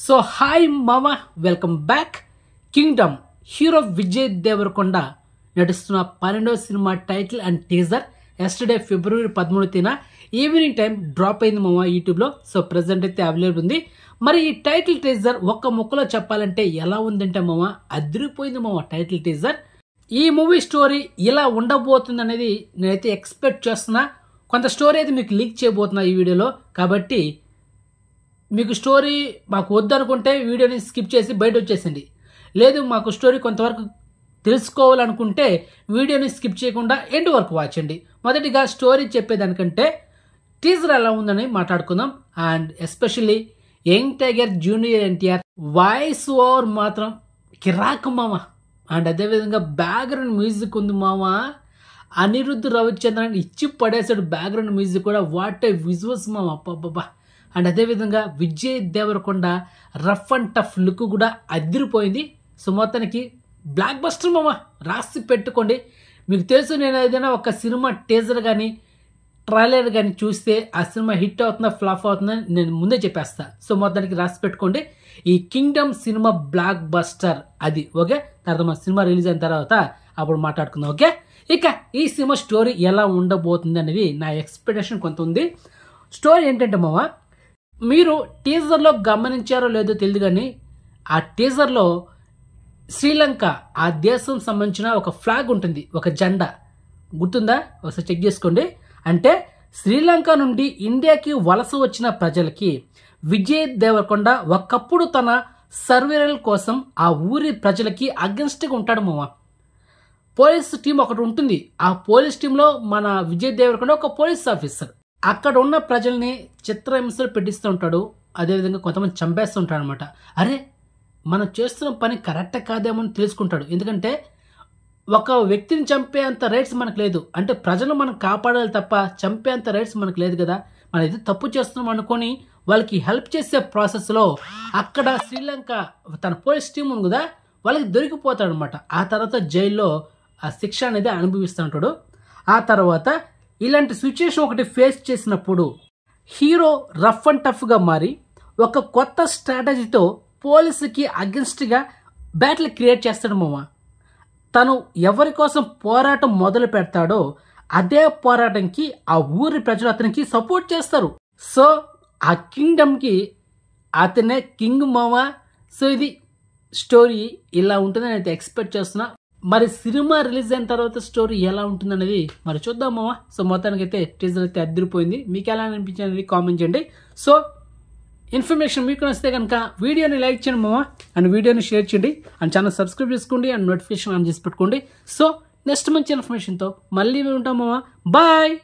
So hi మామ, welcome back. Kingdom hero Vijay Deverakonda నటిస్తున్న 12వ సినిమా టైటిల్ అండ్ టీజర్ ఎస్టర్డే ఫిబ్రవరి 13న ఈవినింగ్ టైం డ్రాప్ అయింది మామ యూట్యూబ్లో. సో ప్రెసెంట్ అయితే అవైలబుల్ ఉంది. మరి ఈ టైటిల్ టీజర్ ఒక్క ముక్కలో చెప్పాలంటే ఎలా ఉందంటే మామ, అదిరిపోయింది మామ టైటిల్ టీజర్. ఈ మూవీ స్టోరీ ఇలా ఉండబోతుంది అనేది నేనైతే ఎక్స్పెక్ట్ చేస్తున్నా. కొంత స్టోరీ అయితే మీకు లీక్ చేయబోతున్నా ఈ వీడియోలో. కాబట్టి మీకు స్టోరీ మాకు వద్దనుకుంటే వీడియోని స్కిప్ చేసి బయట వచ్చేసింది. లేదు మాకు స్టోరీ కొంతవరకు తెలుసుకోవాలనుకుంటే వీడియోని స్కిప్ చేయకుండా ఎండ్ వరకు వాచండి. మొదటిగా స్టోరీ చెప్పేదానికంటే టీజర్ ఎలా ఉందని మాట్లాడుకుందాం. And especially young tiger junior NTR voice over మాత్రం కిరాక్ మామ. అండ్ అదేవిధంగా బ్యాక్గ్రౌండ్ మ్యూజిక్ ఉంది మామ. అనిరుద్ధ్ రవిచంద్రన్ ఇచ్చి పడేసాడు బ్యాక్గ్రౌండ్ మ్యూజిక్ కూడా. వాట్ ఏ విజువల్స్ మామ, అబ్బబ్బా. అండ్ అదేవిధంగా Vijay Deverakonda rough and tough look కూడా అదిరిపోయింది. సో మొత్తానికి బ్లాక్ బస్టర్ మామ, రాసి పెట్టుకోండి. మీకు తెలుసు, నేను ఏదైనా ఒక సినిమా టీజర్ కానీ ట్రైలర్ కానీ చూస్తే ఆ సినిమా హిట్ అవుతుందా ఫ్లాప్ అవుతుందని నేను ముందే చెప్పేస్తా. సో మొత్తానికి రాసి పెట్టుకోండి. ఈ కింగ్డమ్ సినిమా బ్లాక్ బస్టర్ అది, ఓకే. తర్వాత మా సినిమా రిలీజ్ అయిన తర్వాత అప్పుడు మాట్లాడుకుందాం, ఓకే. ఇక ఈ సినిమా స్టోరీ ఎలా ఉండబోతుంది అనేది నా ఎక్స్పెక్టేషన్ కొంత ఉంది. స్టోరీ ఏంటంటే మామ, మీరు టీజర్లో గమనించారో లేదో తెలియదు కానీ ఆ టీజర్లో శ్రీలంక ఆ దేశం సంబంధించిన ఒక ఫ్లాగ్ ఉంటుంది, ఒక జెండా గుర్తుందా? ఒకసారి చెక్ చేసుకోండి. అంటే శ్రీలంక నుండి ఇండియాకి వలస వచ్చిన ప్రజలకి విజయ్ దేవరకొండ ఒకప్పుడు తన సర్వేరల్ కోసం ఆ ఊరి ప్రజలకి అగెన్స్ట్గా ఉంటాడు మామ. పోలీస్ టీం ఒకటి ఉంటుంది. ఆ పోలీస్ టీంలో మన విజయ్ దేవరకొండ ఒక పోలీస్ ఆఫీసర్. అక్కడ ఉన్న ప్రజల్ని చిత్రహింసలు పెట్టిస్తూ ఉంటాడు. అదేవిధంగా కొంతమంది చంపేస్తూ ఉంటాడు అనమాట. అరే మనం చేస్తున్న పని కరెక్ట్ కాదేమో అని తెలుసుకుంటాడు. ఎందుకంటే ఒక వ్యక్తిని చంపేంత రైట్స్ మనకు లేదు. అంటే ప్రజలు మనం కాపాడాలి తప్ప చంపేంత రైట్స్ మనకు లేదు కదా. మనం ఏదో తప్పు చేస్తున్నాం అనుకొని వాళ్ళకి హెల్ప్ చేసే ప్రాసెస్లో అక్కడ శ్రీలంక తన పోలీస్ టీం ఉంది కదా, వాళ్ళకి దొరికిపోతాడు అనమాట. ఆ తర్వాత జైల్లో ఆ శిక్ష అనేది అనుభవిస్తూ ఉంటాడు. ఆ తర్వాత ఇలాంటి సిచ్యుయేషన్ ఒకటి ఫేస్ చేసినప్పుడు హీరో రఫ్ అండ్ టఫ్గా మారి ఒక కొత్త స్ట్రాటజీతో పోలీసుకి అగెన్స్ట్గా బ్యాటిల్ క్రియేట్ చేస్తాడు మామ. తను ఎవరి కోసం పోరాటం మొదలు పెడతాడో అదే పోరాటంకి ఆ ఊరి ప్రజలు అతనికి సపోర్ట్ చేస్తారు. సో ఆ కింగ్డమ్కి అతనే కింగ్ మామ. సో ఇది స్టోరీ ఇలా ఉంటుందని అయితే ఎక్స్పెక్ట్ చేస్తున్నా. మరి సినిమా రిలీజ్ అయిన తర్వాత స్టోరీ ఎలా ఉంటుంది అనేది మరి చూద్దాం మామ. సో మొత్తానికి అయితే టీజర్ అయితే అదిరిపోయింది. మీకు ఎలా అనిపించింది అనేది కామెంట్ చేయండి. సో ఇన్ఫర్మేషన్ మీకు నచ్చితే కనుక వీడియోని లైక్ చేయండి మామ, అండ్ వీడియోని షేర్ చేయండి, అండ్ ఛానల్ సబ్స్క్రైబ్ చేసుకోండి, అండ్ నోటిఫికేషన్ ఆన్ చేసి పెట్టుకోండి. సో నెక్స్ట్ మంచి ఇన్ఫర్మేషన్తో మళ్ళీ మేము ఉంటాం మామ. బాయ్.